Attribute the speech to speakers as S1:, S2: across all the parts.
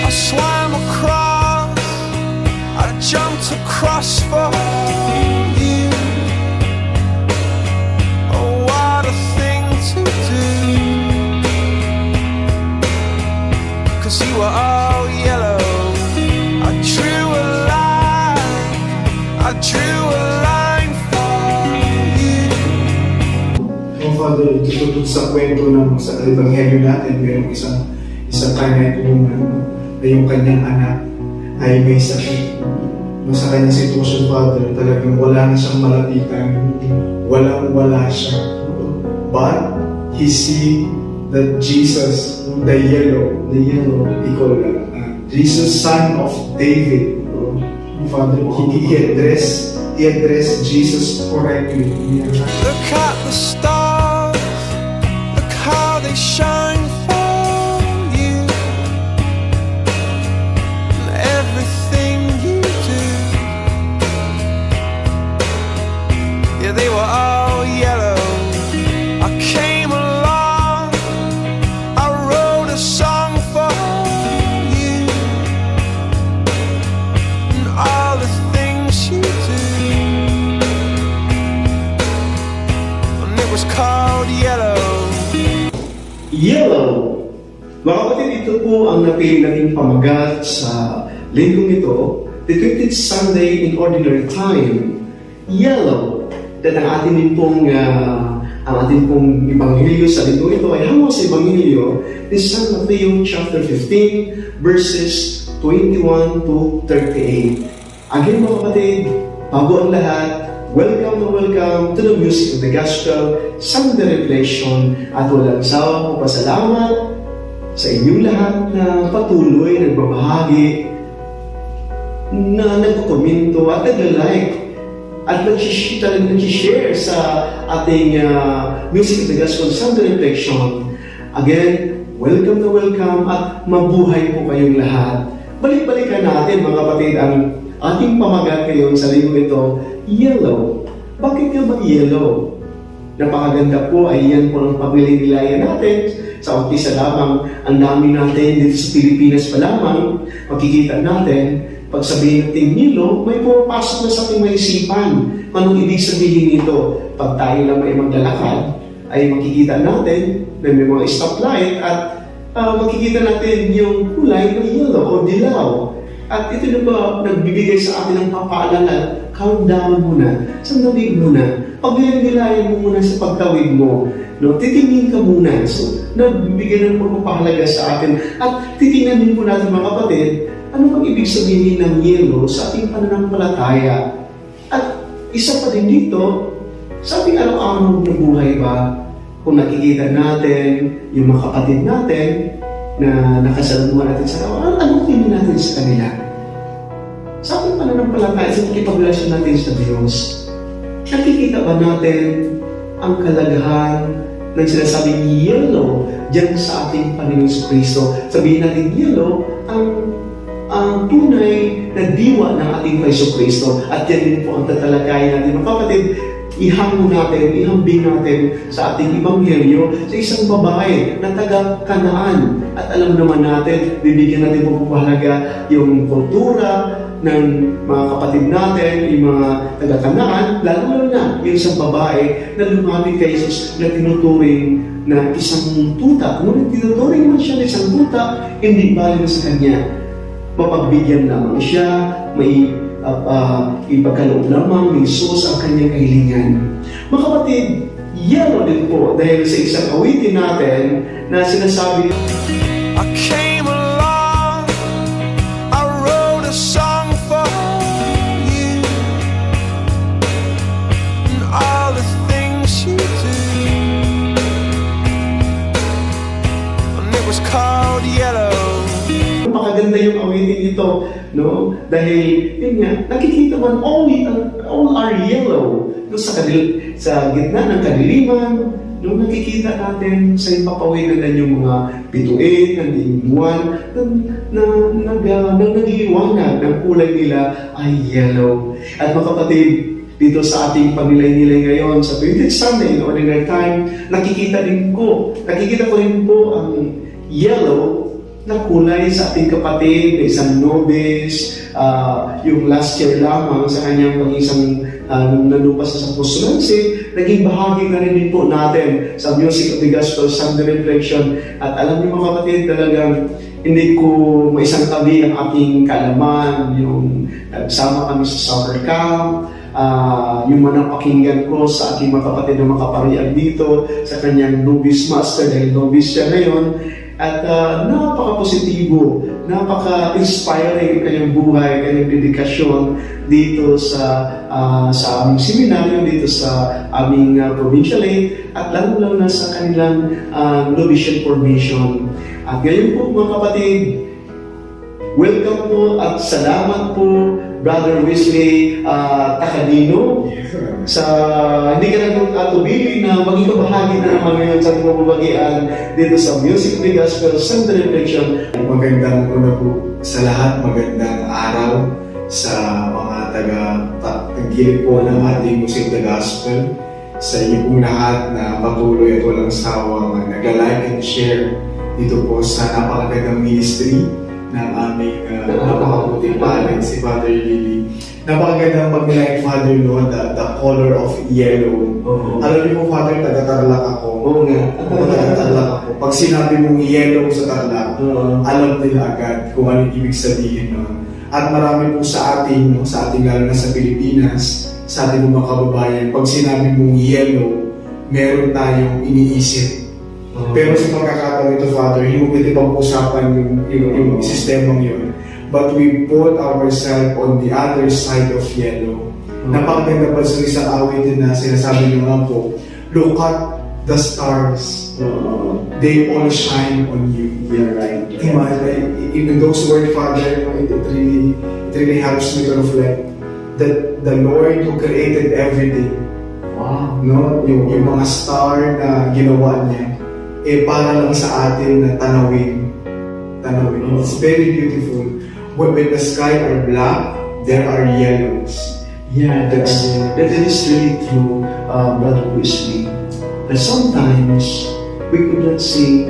S1: I swam across, I jumped across for you. Oh, what a thing to do, 'cause you were all yellow. I drew a line, I drew a line for you.
S2: Oh, Father, tututod sa kwento ng sa Ebanghelyo natin, mayroong isang kanya na yung kanyang anak ay may sakit. No, sa kanyang sitwasyon, Father, talagang wala na siyang malapitan, walang-wala siya. But he see that Jesus, the yellow, he called Jesus, son of David. Father, he addressed Jesus correctly.
S1: Look at the stars, look how they shine for you, and everything you do. Yeah, they were all yellow. I came along, I wrote a song for you, and all the things you do. It was called Yellow.
S3: Yellow. Mga kapatid, ito po ang napili nating pamagat sa linggong ito, the 20th Sunday in Ordinary Time. Yellow. At ang ating pong Ebanghelyo sa linggong ito ay hango sa Ebanghelyo ni San Mateo chapter 15 verses 21 to 38. Again mga kapatid, bago ang lahat, welcome to the music of the gospel, Sunday reflection, at walang sawang pagpasalamat sa inyong lahat na patuloy nagbabahagi, na nagkokomento at nag-like at nag-share sa ating music of the gospel, Sunday reflection. Again, welcome at mabuhay po kayong lahat. Balik-balikan natin mga kapatid ang ating pamagat ngayon sa linggo ito, yellow. Bakit nga ba yellow? Napakaganda po ay yan po ng pamilya-nilaya natin. Sa umpisa lamang, ang dami natin dito sa Pilipinas pa lamang, makikita natin, pag sabihin natin yellow, may pumapasok na sa ating maisipan. Anong ibig sabihin nito? Pag tayo lang may maglalakad, ay makikita natin na may mga stoplight at makikita natin yung kulay ng yellow o dilaw. At ito na ba nagbibigay sa atin ng papaalala, calm down muna, sandali muna, pagbilang-bilayan mo muna sa pagtawid mo, no? Titingin ka muna. So, nagbibigay ng pagpapahalaga sa atin. At titingnan din po natin mga kapatid, ano bang ibig sabihin ng yellow sa ating pananampalataya? At isa pa din dito, sa ating araw-araw na buhay ba, kung nakikita natin yung mga kapatid natin, na nakasalamuhan natin sa araw, anong tingin natin sa kanila? Sa ating pananampalataya, sa nakipagrelasyon natin sa Diyos, nakikita ba natin ang kalagahan ng sinasabing yellow dyan sa ating Panginoon Kristo? Sabihin natin yellow, ang tunay na diwa ng ating Kristo. At yan din po ang tatalakayin natin. Mga kapatid, ihambing natin sa ating Ebanghelyo sa isang babae na taga-Kanaan. At alam naman natin, bibigyan natin pagpapahalaga yung kultura ng mga kapatid natin, yung mga taga-Kanaan, lalo na yung isang babae na lumapit kay Jesus na tinuturing na isang tuta. Ngunit tinuturing naman siya na isang tuta, hindi bali na sa kanya. Mapagbigyan lamang siya, may ipagkaloob lamang ni Jesus ang kanyang kahilingan. Mga kapatid, yellow din po dahil sa isang awitin natin na sinasabi,
S1: I came along, I wrote a song for you, and all the things you do, and it was called Yellow.
S3: Napakaganda yung awitin ito, no? Dahil, yun nga, nakikita man all are yellow. No, sa gitna ng kadiliman, no, nakikita natin sa ipapawinan yung mga bituin, ng buwan, na nagliliwanag ng kulay nila ay yellow. At mga kapatid, dito sa ating pagnilay-nilay ngayon, sa 20th Sunday in Ordinary Time, nakikita ko rin po ang yellow nakulay sa ating kapatid na isang novice, yung last year lamang sa kanyang pag-isang nalupas sa postulancy, naging bahagi na rin din po natin sa Music of the Gospel Sunday Reflection. At alam niyo mga kapatid, talagang hindi ko maisang tabi ang aking kaalaman, yung nagsama kami sa summer camp, yung manapakinggan ko sa aking mga kapatid na makaparian dito sa kanyang novice master dahil novice siya ngayon. At napaka-positibo, napaka-inspiring kanyang buhay, kanyang dedikasyon dito sa aming seminaryo, dito sa aming provincialate, at lalo-lalo na sa kanilang novitiate formation. At ngayon po mga kapatid, welcome po at salamat po Brother Wesley Takadino sa hindi ka nag-atubili na maging kabahagi na naman ngayon sa ating mababagian dito sa Music of the Gospel Sunday Reflection.
S2: Magandang una po sa lahat, magandang araw sa mga taga-tagilid po ng ating Music of the Gospel, sa inyo pong lahat na patuloy at walang sawang nag-like and share dito po sa napakagandang ministry ng aming napakabuting palad si Father Lily. Napakagandang pag-like, Father, no? The color of yellow. Alam niyo po, Father, taga-Tarlac ako.
S3: Oo nga.
S2: Taga-Tarlac ako. Pag sinabi mong yellow sa Tarlac, alam nila agad kung ano ibig sabihin nun. At marami po sa ating lalo na sa Pilipinas, sa ating mga kababayan, pag sinabi mong yellow, meron tayong iniisip. Pero sa pagkakataon ito, Father, hindi mo pwede pag-usapan yung sistemang yun. But we put ourselves on the other side of yellow. Napakaganda pa sa isang awitin na sinasabi niyo nga po, look at the stars. They all shine on you.
S3: You're right.
S2: Imagine, in those words, Father, it really helps me to reflect that the Lord who created everything, no, yung mga star na ginawa niya, para lang sa atin na tanawin. It's very beautiful. When the sky are black, there are yellows.
S3: Yeah, that is really true, Brother Wesley. And sometimes we could not see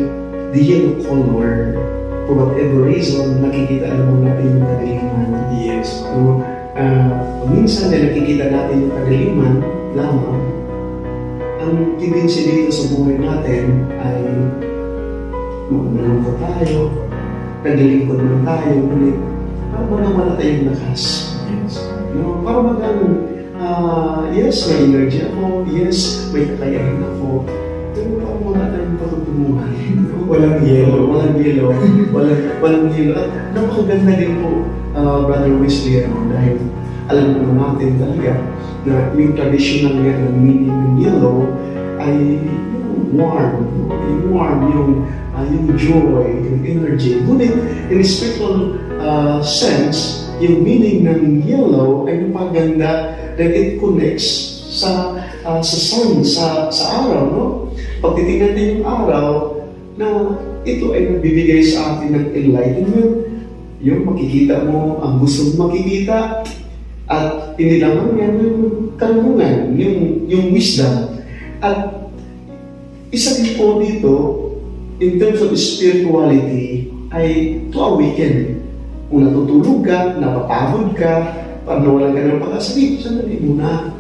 S3: the yellow color for whatever reason. Nakikita naman natin yung kadiliman.
S2: Yes.
S3: So, minsan na nakikita natin yung kadiliman lamang, ang tendency dito sa buhay natin ay malungkot tayo, naglilingkod naman tayo, ngunit parang wala tayong lakas.
S2: Yes.
S3: No, parang yes, may energy ako, yes, may kakayahan ako, pero parang wala tayong patutunguhan.
S2: Walang yellow.
S3: Walang yellow. Walang yellow. At napakaganda din po, Brother Wesley, dahil alam mo natin talaga na yung traditional nga ng meaning ng yellow ay yung warm, yung joy, yung energy. Ngunit, in a spiritual sense, yung meaning ng yellow ay napaganda that it connects sa sun, sa araw, no? Pag titignan natin yung araw, na ito ay nagbibigay sa atin ng enlightenment, yung makikita mo ang gusto mong makikita, at hindi lamang yan yung kalungan, yung wisdom. At isa din po dito, in terms of spirituality, ay to awaken. Kung natutulog ka, napapagod ka, pag nawalan ka ng pag-asa, sandali muna.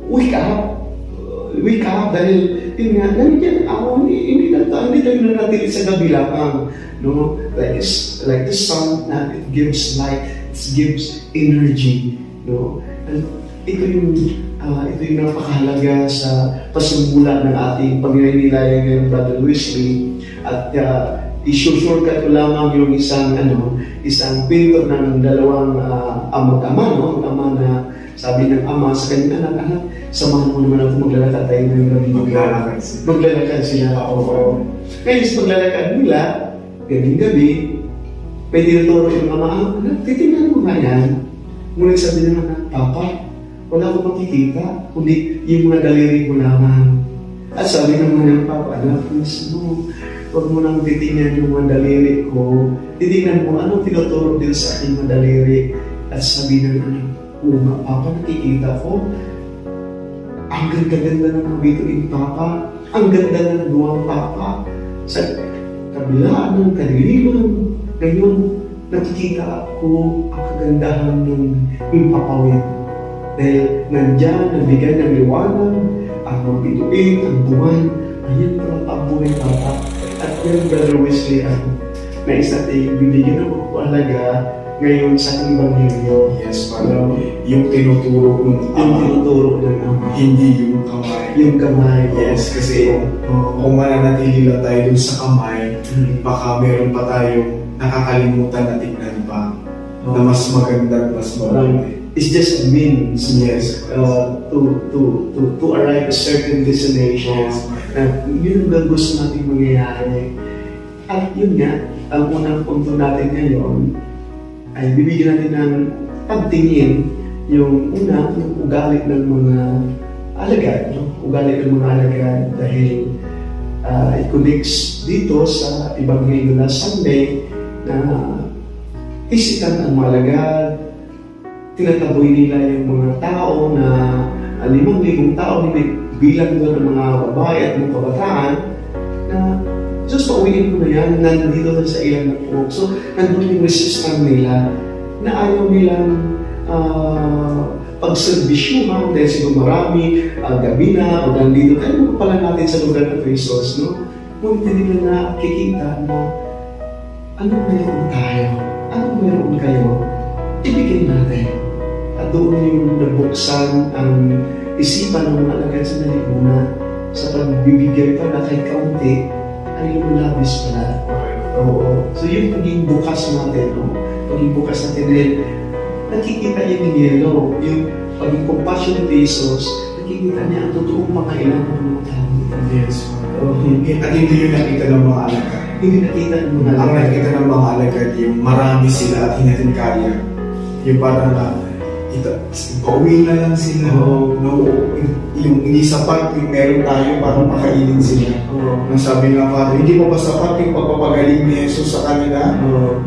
S3: Wake up, dahil yun nga, nandiyan ako, hindi tayo nanatili sa gabi lamang. No? Like the sun, it gives light, it gives energy. No? And ito yung napakahalaga sa pasimula ng ating pagninilayan ngayon, Brother Wesley. At i-shortcut ko lamang yung isang pinto ng dalawang mag-ama, no? Mag-ama na sabi ng ama sa kanyang anak, samahan mo naman ako maglalakad tayo ngayong gabi. Maglalakad sila. Oo. Ngayon sa maglalakad nila, gabing-gabi, may tinuturo yung ama, titingnan mo nga yan. Ngunit sabi ng anak, Papa, wala ko makikita, kundi yung mga daliri ko lamang. At sabi naman ng Papa, anak, huwag mo nang titingnan yung mga daliri ko. Titingnan mo, anong tinuturo din sa aking mga daliri. At sabi ng anak, Papa, nakikita ko. Ang ganda-ganda ng mga bituin, Papa. Ang ganda ng duwang, Papa. kabilaan ng kadiliman, ngayon nakikita ko ang kagandahan ng impapawid. Dahil nandyan, nagbigay ng liwanag, ang mga bituin, ang buwan, ayan pala ang buhay papa. At yan, Brother Wesley, nais natin bibigyan ng pagpapalaga ngayon sa Ebanghelyo.
S2: Yes, parang yung tinuturo ng
S3: Yung
S2: Ama,
S3: tinuturo ng Ama.
S2: hindi yung kamay.
S3: Yung kamay.
S2: Yes, kasi kung mananatili lang tayo dun sa kamay, baka meron pa tayong nakakalimutan na tignan pa na mas maganda, mas marami.
S3: It's just a means
S2: Yes.
S3: to arrive a certain destination. Yun ang gusto natin mangyayari. At yun nga, ang unang punto natin ngayon ay bibigyan natin ng pagtingin yung una, yung ugali ng mga alagad. No? Ugali ng mga alagad dahil i-connects dito sa Ebanghelyo na Sunday na isikan ang mga alagad, tinataboy nila yung mga tao na 5,000 tao, bilang doon ng mga babae at mga kabataan na just pauwiin ko na yan, nandito na sa ilang napok. So, nandun yung resistance nila na ayaw nilang pagservisyuhan dahil siguro marami, gabi na, o nandito tayo mo pala natin sa lugar ng resource, no? Ngunit hindi nila nakikita na ano meron tayo? Ano meron kayo? Ibigay natin. At doon yung nabuksan ang isipan ng mga alagad sa nalimuna sa pagbibigay pala kay kaunti ay lumalabis pala. Oo. So yung paging bukas natin, no? Paging bukas natin dahil nakikita niya ni Yelo, yung paging compassionate Jesus, nakikita niya ang totoong pangailangan ng mga tao.
S2: Yes. At hindi yun nakita ng mga alagad.
S3: Hindi nakita ng mga
S2: Ang
S3: alagad.
S2: nakita ng mga alagad, yung marami sila at hindi natin kaya. Yung parang pauwi na lang sila. No, yung hindi sapat, yung meron tayo para makainin sila. Nang sabi nga Father, hindi pa ba sapat yung pagpapagaling ni Jesus sa kanila?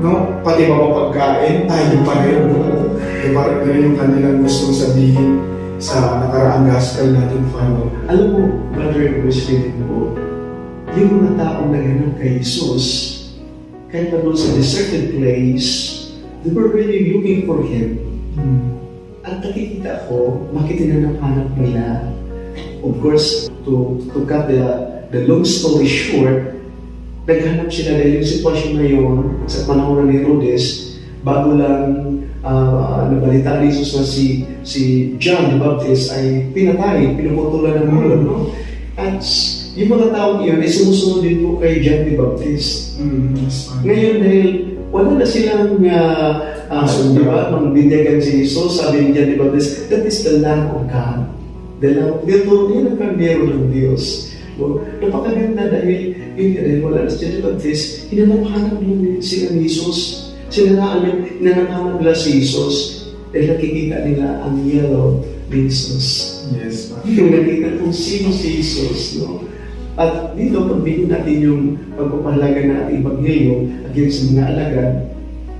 S2: No, pati pa ba pagkain, tayo pa rin. Yung parang ganun yung kanilang gustong sabihin sa nakaraang gospel natin, Father.
S3: Alam mo, Brother Wesley po, yung mga taong naganap kay Jesus, kahit pa doon sa deserted place, they were really looking for Him. At nakikita ko, makitinanap-hanap nila. Of course, to cut the long story short, naghanap sila dahil yung sitwasyon na yun sa panahon ni Herodes, bago lang nabalita ni Jesus na si John the Baptist ay pinatay, pinuputulan ng ulo, no? At yung mga taong yun ay sumusunod din po kay John the Baptist. Ngayon dahil wala na silang diba, magbinyagan si Jesus, sabi ni John the Baptist, that is the Lamb of God. The Lamb, dito, yun ang kardero ng Diyos. No? Napakaganda dahil wala na si John the Baptist, hinanap-hanap nila sila ni Jesus. Hinanap-hanap nila si Jesus dahil nakikita nila ang yellow ni Jesus.
S2: Yes,
S3: Yung nakita kung sino si Jesus. No? At dito, pagbigyan natin yung pagpapahalaga na ating Ebanghelyo against sa mga alagad,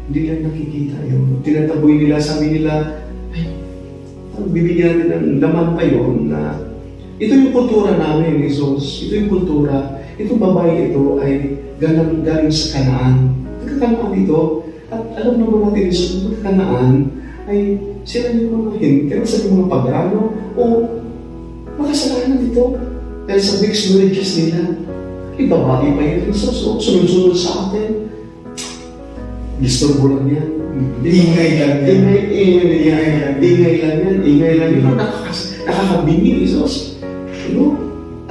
S3: hindi lang nakikita yun. Tinataboy nila, sabi nila, ay, bibigyan natin ng laman pa yun na ito yung kultura namin, Jesus. Ito yung kultura. Itong babae ito ay galing sa Kanaan. Nagkakanaan ito. At alam naman natin, Jesus, magkakanaan ay sila yung mga hintin sa mga pagano o makasalanan ito. Dahil sa mixed marriages nila, babae pa yun. So, sunod-sunod sa atin. Disturbo lang yan.
S2: Ingay lang yan.
S3: Ingay lang yan. Nakakabingi, Jesus.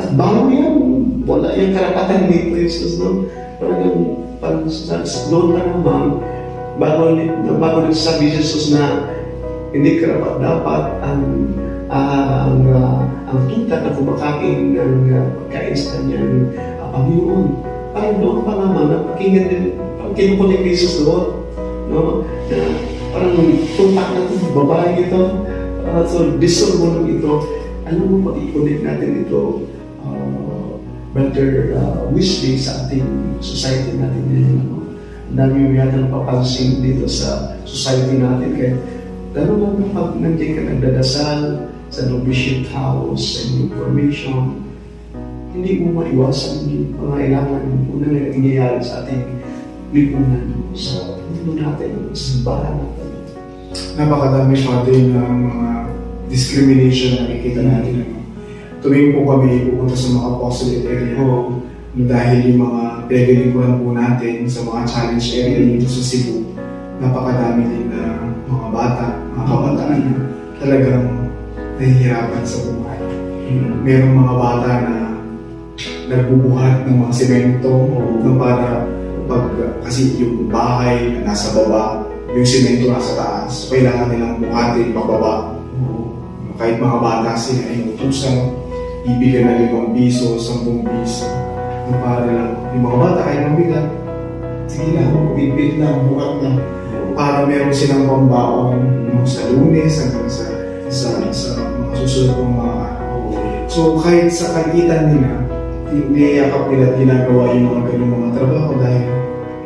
S3: At bago yan, wala yung karapatan dito, Jesus. No? Parang doon na naman, bago nagsasabi Jesus na hindi karapat dapat ang tuta na kumakain ng pagkain sa kanyang Panginoon. Parang doon pa naman, napakinggan din, kinukunik ni Jesus doon. No? Na parang tutak na itong babae ito. So, disturbo lang ito. Alam mo, pag-ikunik natin ito, Brother Wesley, sa ating society natin ngayon. Ang dami mo yata napapansin dito sa society natin. Kaya, lalo lang pag nandiyan ka nagdadasal sa novitiate house, sa information, hindi mo maiwasan yung pangailangan na nangyayari sa ating lipunan, sa mundo natin, sa simbahan natin.
S2: Napakadami, Father, ng mga discrimination na nakikita natin. Ano? Tuwing po kami pupunta sa mga apostolate area, dahil yung mga pinaglalingkuran po natin sa mga challenge area dito sa Cebu, napakadami din na mga bata, mga kabataan na talagang nahihirapan sa buhay. Merong mga bata na nagbubuhat ng mga semento na para kasi yung bahay na nasa baba, yung semento nasa taas, kailangan nilang buhatin pababa. Kahit mga bata sila ay utusan, ibigyan na 5 piso, 10 piso. Para lang, yung mga bata ay mabigat. Sige lang, bibit lang, buhat lang. Para meron silang pambaon sa Lunes hanggang sa mga susunod ng mga araw. So kahit sa kagitan nila, niyakap nila at ginagawa yung mga ganung mga trabaho dahil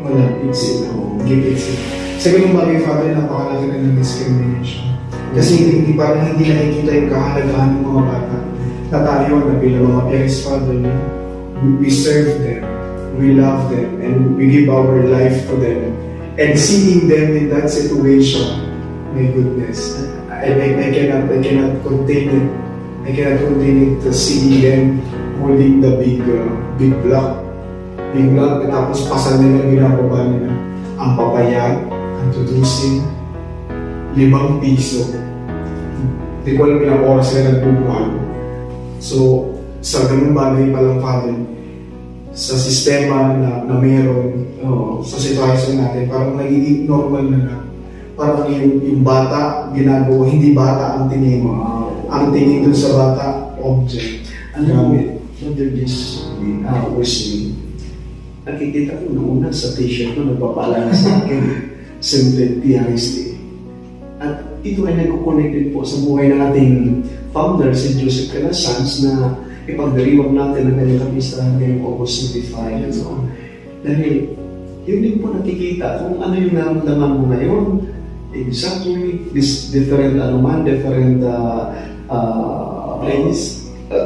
S2: malapit sila o gipit sila. Sa ganung bagay, Father, napakalaki na ng discrimination. Kasi hindi nakikita yung kahalagahan ng mga bata. Na tayo na bilang mga parents, Father, we serve them, we love them, and we give our life to them. And seeing them in that situation, my goodness, I cannot contain it. I cannot contain it to see them holding the big block. Big block, at tapos pasan nila, ginagawa nila. Ang papayag, ang tutusin, 5 piso. Hindi ko alam ilang oras sila nagbubuhan. So, sa ganung bagay pa lang, Father, sa sistema na meron, sa sitwasyon natin, parang nagiging normal na lang. Parang yung bata, ginagawa, hindi bata ang tingin. Ang tingin dun sa bata, object.
S3: Alam mo, Father, this Wesley, nakikita ko noon sa t-shirt ko, nagpapaalala sa akin, St. Piaris Day. At ito ay nagkukonect din po sa buhay ng ating founder, si Joseph Calasans, na ipagdiriwang natin ang kanyang kapistahan ngayong August 25. So, dahil yun din po nakikita kung ano yung naramdaman mo ngayon. Exactly, this different different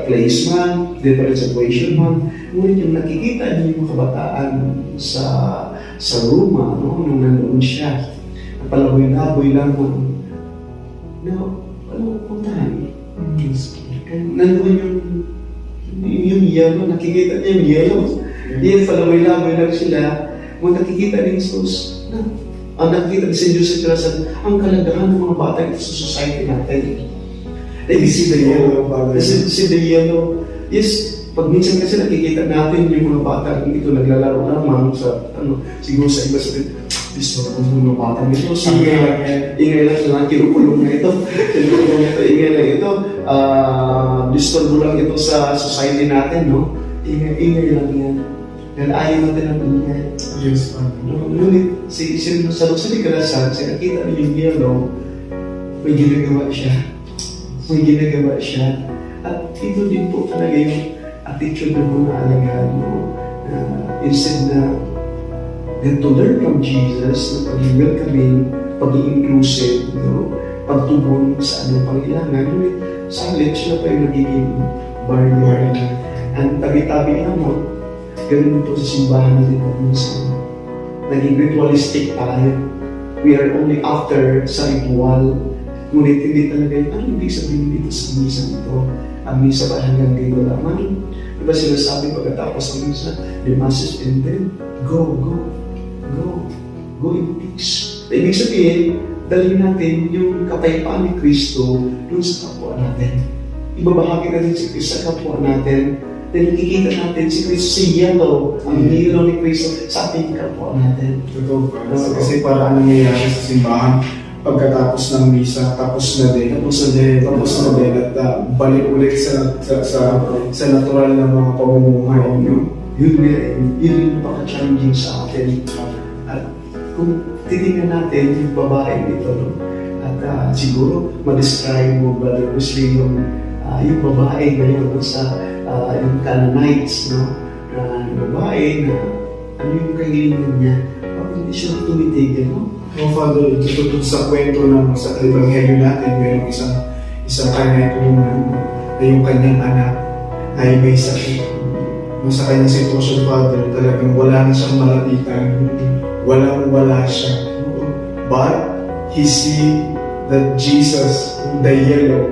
S3: place man, different situation man. Ngunit yung nakikita niyo yung kabataan sa Roma, no, nung nandoon siya, palaboy-laboy lang puntahan. Nandoon yung yellow, nakikita niya yung yellow. Yan, palaboy-laboy lang sila. Kung nakikita ni Jesus, ang nakikita ni St. Joseph Calasans, ang kalagahan ng mga bata ito sa society natin.
S2: They see the yellow, Father.
S3: See the yellow. Yes, pag minsan kasi nakikita natin yung mga bata ito naglalaro lamang sa, siguro sa iba sabihin, disturbo ng mga bata nito. Ingay lang sila, kinukulong na ito. Ingay lang ito. Disturbo lang ito sa society natin, no? Ingay lang yan. Dahil ayaw natin ang ingay.
S2: Yes, Father.
S3: Ngunit, sa Calasans, nakita niyo yung yellow, may ginagawa siya. At ito din po talaga yung attitude ng mga alagad, no? Instead na to learn from Jesus, na paging welcoming, paging inclusive, no? Pagtubon sa anong pangailangan, ngunit salit siya pa yung nagiging barrier. And tabi-tabi naman, ganun po sa simbahan natin pag minsan. Naging ritualistic tayo. We are only after sa ritual. Ngunit hindi talaga yung, ano ibig sabihin dito sa misa ito? Ang misa ba hanggang dito lamang? Diba sinasabi pagkatapos ng misa, the mass is ended, go in peace. Ibig sabihin, dalhin natin yung kapayapaan ni Kristo dun sa kapwa natin. Ibabahagi natin si Kristo sa kapwa natin. Then nakikita natin si Kristo sa yellow, ang yellow ni Kristo sa ating kapwa natin.
S2: Totoo pa. Kasi para ang nangyayari sa simbahan, pagkatapos ng misa, tapos na din, at balik ulit sa natural na mga pamumuhay.
S3: Yun yung napaka-challenging sa atin. At kung titingnan natin yung babae dito, no? At siguro, ma-describe mo, Brother Wesley, yung babae ngayon sa yung Canaanites, no? Yung babae na ano yung kahilingan niya, bakit hindi siya tumitigil, no?
S2: Father, ito sa kwento ng sa Ebanghelyo natin, mayroong isang Canaanite woman na yung kanyang anak ay may sakit. sa kanyang sitwasyon, Father, talagang wala na siyang malapitan. Walang-wala siya. But he see that Jesus, the yellow,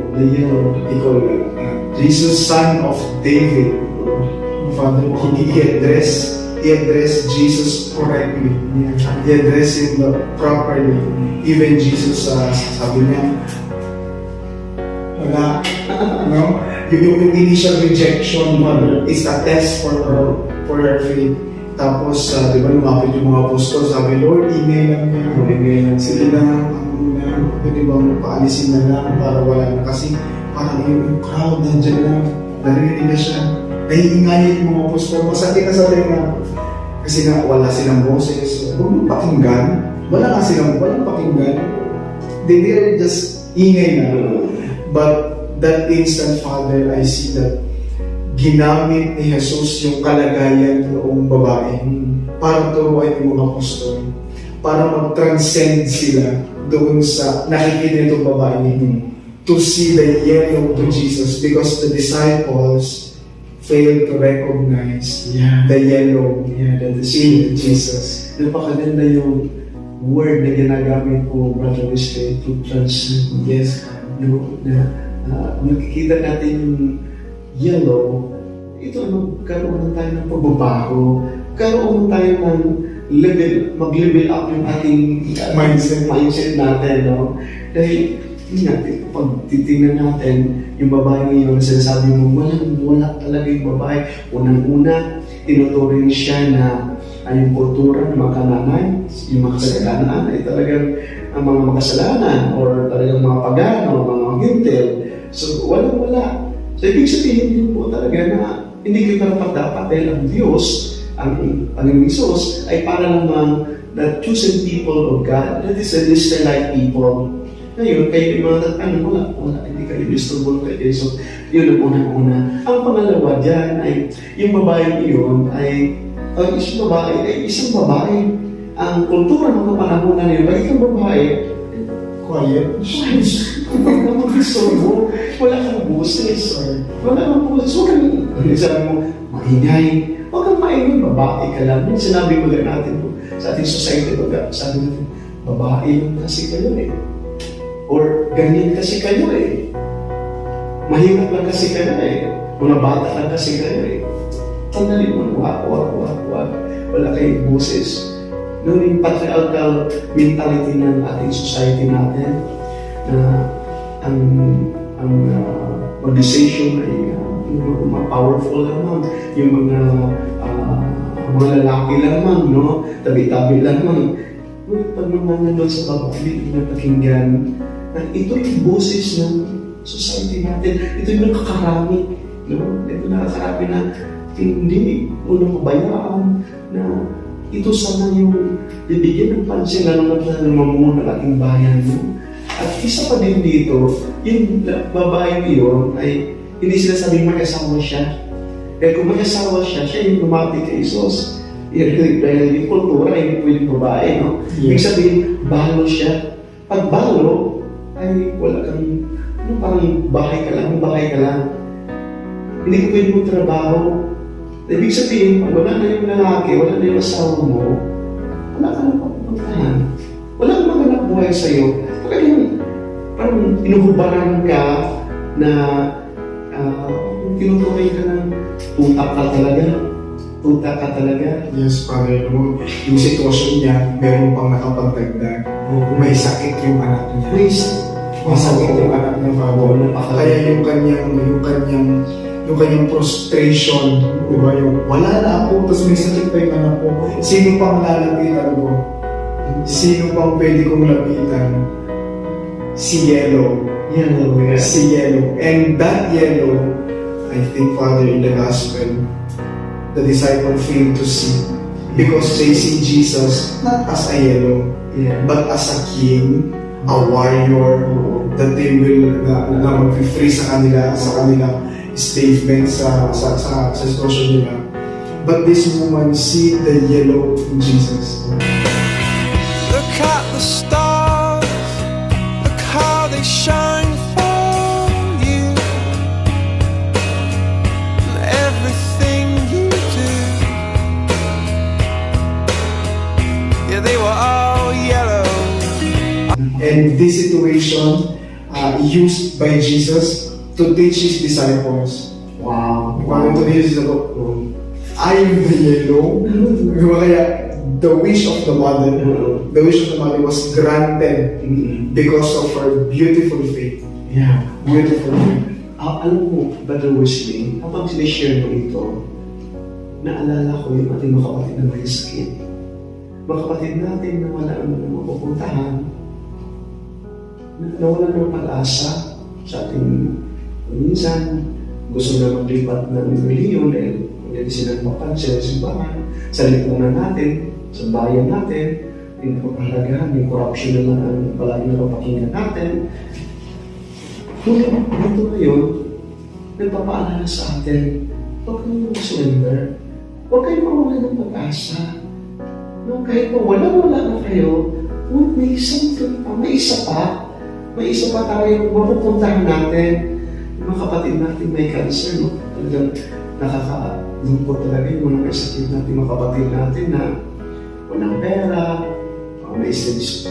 S2: Jesus, son of David, Father, he addressed Jesus correctly. He addressed him properly. Even Jesus, sabi niya, wala, no? Yung initial rejection, Father, is a test for our faith. Tapos, di ba, lumapit yung mga apostol, sabi, Lord, ingay lang niya. Sige lang, pwede ba paalisin na lang para wala na. Kasi parang yung crowd nandiyan lang, narinig na siya. Naiingayin yung mga apostol, masakit na sa tenga. Kasi nga, wala silang boses. Huwag mong pakinggan. Walang pakinggan. They are just ingay na. But that instant, Father, I see that ginamit ni Jesus yung kalagayan noong babae para turuan yung mga apostol, para mag-transcend sila doon sa nakikita nitong babae to see the yellow to Jesus, because the disciples failed to recognize the yellow in Jesus.
S3: Napakaganda yung word na ginagamit po, Brother Wesley, to transcend.
S2: Yes.
S3: No, na nakikita natin yung yellow, ito magkaroon tayo ng pagbabago, karoon tayo ng mag-level up yung ating mindset natin, no? Dahil, yun nga, pag titingnan natin, yung babae ngayon, sinasabi mo, wala talaga yung babae. Unang-una, tinuturing siya na yung kultura ng mga kananay, yung mga kasalanan ay talagang ang mga makasalanan or talagang mga pagano, mga hintil. So, walang-wala. So, ibig sabihin din po talaga na hindi kayo dapat dahil ang Diyos, ang Panginoong Isus, ay para naman the chosen people of God. That is the Israelite people. Ngayon, kayo yung mga wala, hindi kayo disturbo kay Jesus. Yun ang unang-una. Ang pangalawa dyan ay, yung babae iyon ay, isang babae. Ang kultura ng kapanahonan niyo, isang babae,
S2: Quiet.
S3: Huwag ka mag-disturbo. Wala kang boses. Huwag kang sabi mo, maingay. Huwag kang maingay, babae ka lang. Yung sinabi ko lang natin sa ating society, sabi natin, babae lang kasi kayo eh. Or ganyan kasi kayo eh. Mahirap lang kasi kayo eh. Mga bata lang kasi kayo eh. Tandali mo, wag. Wala kayong boses. Noon yung patriarchal mentality ng ating society natin, na ang organization ay yung mga powerful lamang, yung mga lalaki lamang, no? Tabi-tabi lamang. Ngunit pag naman nandun sa babae, pinapakinggan na ito yung boses ng society natin. Ito yung nakakarami, no? Ito nakakarami na hindi mo mabayaan na ito sana yung bibigyan ng pansin na naman sa mamumuno ng ating bayan. No? At isa pa din dito, yung babae yun ay hindi sila sabing may asawa siya. Kaya kung may asawa siya, siya yung lumapit kay Isus. Dahil yung kultura, hindi pwedeng babae. No? Ibig sabihin, balo siya. Pag balo, ay wala kang, parang bahay ka lang. Hindi ka pwede mong trabaho. Ibig sabihin, pag wala na yung lalaki, wala na yung asawa mo, wala ka na pagpuntahan. Wala ka maganap buhay sa'yo. Parang inuhubaran ka na tinutuloy ka ng tutak ka talaga.
S2: Yes, Father. Yung sitwasyon niya, meron pang nakapagdagdag. May sakit yung anak niya. May sakit yung anak niya, Father. Kaya yung kanyang frustration, di ba? Yung wala na ako, tapos may sakit pa yung anak ko. Sino pang lalapitan ko? Sino pang pwede kong lapitan? Si Yellow. Si Yellow. And that Yellow, I think, Father, in the Gospel, the disciples fail to see. Because they see Jesus not as a yellow, but as a king, a warrior, that they will na mag-free sa kanila statement sa sitwasyon nila. But this woman see the yellow in Jesus.
S1: Look at the stars, look how they shine for you. And everything you
S2: And this situation used by Jesus to teach His disciples.
S3: Wow.
S2: Paano to teach His disciples? I am the yellow. Kaya the wish of the mother, was granted because of her beautiful faith.
S3: Yeah.
S2: Beautiful faith.
S3: Alam mo, Brother Wesley, habang sinishare mo ito, naalala ko yung ating mga kapatid na may sakit. Mga kapatid natin na wala naman mapupuntahan, na wala ng pag-asa sa ating minsan, gusto na maglipat ng reliyon dahil hindi sila mapansin sa simbahan, sa lipunan natin, sa bayan natin, yung pagpahalagahan, yung corruption naman ang palagi na kapakinggan natin. Ngunit dito ngayon, nagpapaalala sa atin, huwag kayong mag-surrender. Huwag kayong mawala ng pag-asa. No, kahit pa wala na kayo, may something pa, may isa pa tayo mapupuntahan natin. Yung mga kapatid natin may cancer, no? Talagang nakakalungkot talaga yung mga may sakit natin, mga kapatid natin na walang pera, may stage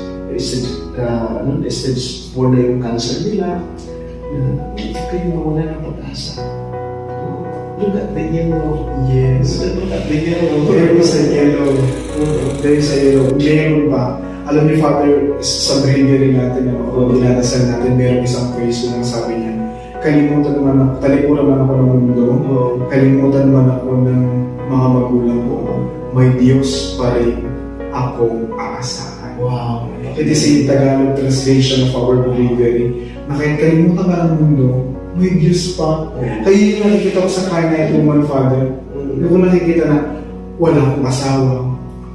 S3: 4 na yung cancer nila, na hindi kayo mawala ng pag-asa. Look at the yellow.
S2: Yes.
S3: Look at the yellow.
S2: There is a yellow. There is a yellow. Meron ba? Alam ni Father, sa breviary natin, o dinadasal natin, meron isang phrase na sabi niya, talikuran man ako ng mundo, kalimutan man ako ng mga magulang ko, may Diyos pa rin akong aasahan.
S3: Wow.
S2: It is a Tagalog translation of our breviary, na kahit kalimutan ka ng mundo, may Diyos pa. Kaya yung nakikita ko sa Canaanite woman, Father, yung nakikita na wala akong asawa,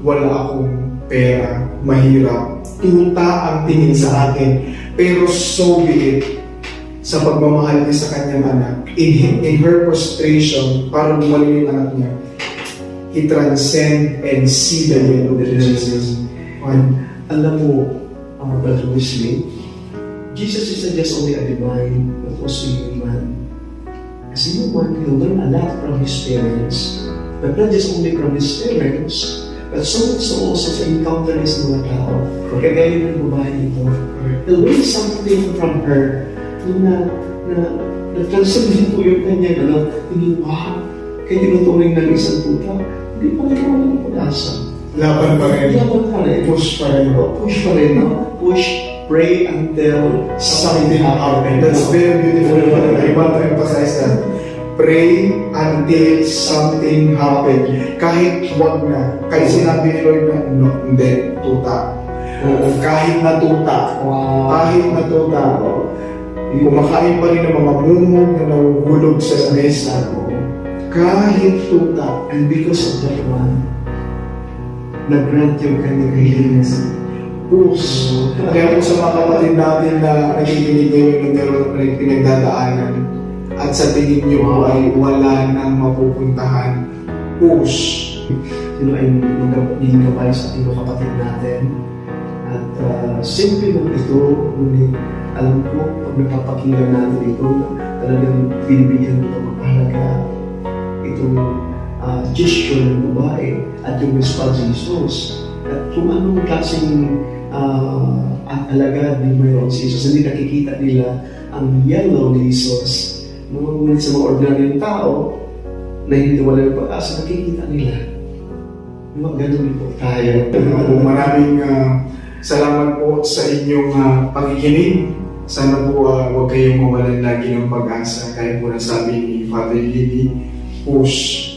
S2: wala akong pera, mahirap, tuta ang tingin sa akin, pero so be it, sa pagmamahal niya sa kanyang anak, in her frustration, para bumalik yung anak niya, he transcend and see the yellow of Jesus.
S3: Alam mo, Brother Wesley, Jesus is not just only a divine, but also human. Kasi human, he learned a lot from his parents. But not just only from his parents, but so also sa encounter niya sa mga tao. Kagaya ng babae ito. He learned something from her na transcend po yung kanya, tingin, wow, kaya tinuturing ng isang tuta, hindi pa rin wala ng pag-asa.
S2: Laban pa rin.
S3: Push pa rin. Push, pray until something happens.
S2: That's very beautiful. I want to emphasize that. Pray until something happens. Kahit wag na. Kahit sinabi ni Lord na, no, hindi, tuta. Kahit na tuta.
S3: Wow.
S2: Kahit na tuta. Kumakain pa rin ng mga mumog na nahuhulog sa mesa. Kahit tuta.
S3: And because of that one, nag-grant yung kanyang kahilingan.
S2: Push. Kaya po sa mga kapatid natin na nakikinig ngayon na meron rin pinagdadaanan at sa tingin nyo po ay wala nang mapupuntahan, push.
S3: Sino ay naging gabay sa ating mga kapatid natin. At simple lang ito, ngunit alam ko, pag napapakinggan natin ito, talagang binibigyan ito magpahalaga. Itong gesture ng babae at yung response ni Jesus. At kung anong klaseng alagad ni mayroon si Jesus, hindi nakikita nila ang yellow ni Jesus. Ngunit sa mga ordinaryong tao na hindi wala ng pag-asa, nakikita nila. Ganun po tayo.
S2: Maraming salamat po sa inyong pakikinig. Sana po huwag kayong mawalan lagi ng pag-asa. Kaya po nasabi ni Father Lily, push.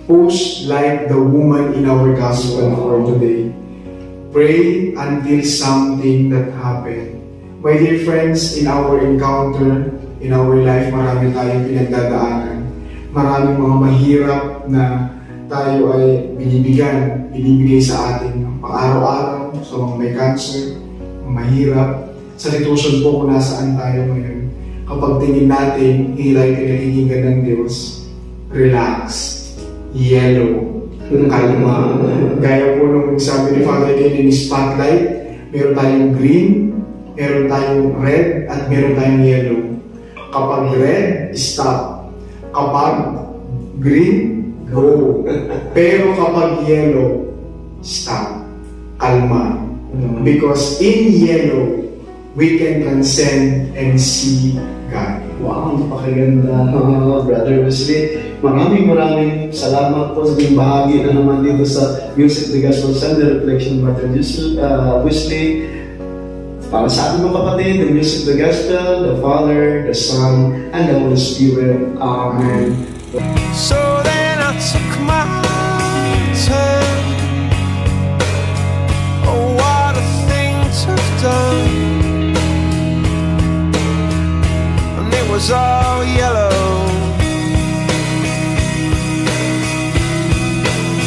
S2: Push like the woman in our gospel for today. Pray until something that happened. My dear friends, in our encounter, in our life, marami tayong pinagdadaanan. Maraming mga mahirap na tayo ay binibigay sa atin pang-araw-araw, sa mga may cancer, mahirap. Sa sitwasyon po kung nasaan tayo ngayon, kapag tingin natin, hindi tayo pinakikinggan ng Diyos, relax, yellow, kalma. Gaya po nung sabi ni Father Kenny, spotlight, meron tayong green, meron tayong red, at meron tayong yellow. Kapag red, stop. Kapag green, go. Pero kapag yellow, stop. Kalma. Because in yellow, we can transcend and see God.
S3: Wow, napakaganda, Brother Wesley. Maraming salamat po sa inyong bahagi na naman dito sa Music the Gospel Sunday Reflection, Brother Wesley. Para sa ating mga kapatid, the Music the Gospel, the Father, the Son, and the Holy Spirit. Amen.
S1: So then I took my turn. Oh, what a thing to have done. And it was all yellow.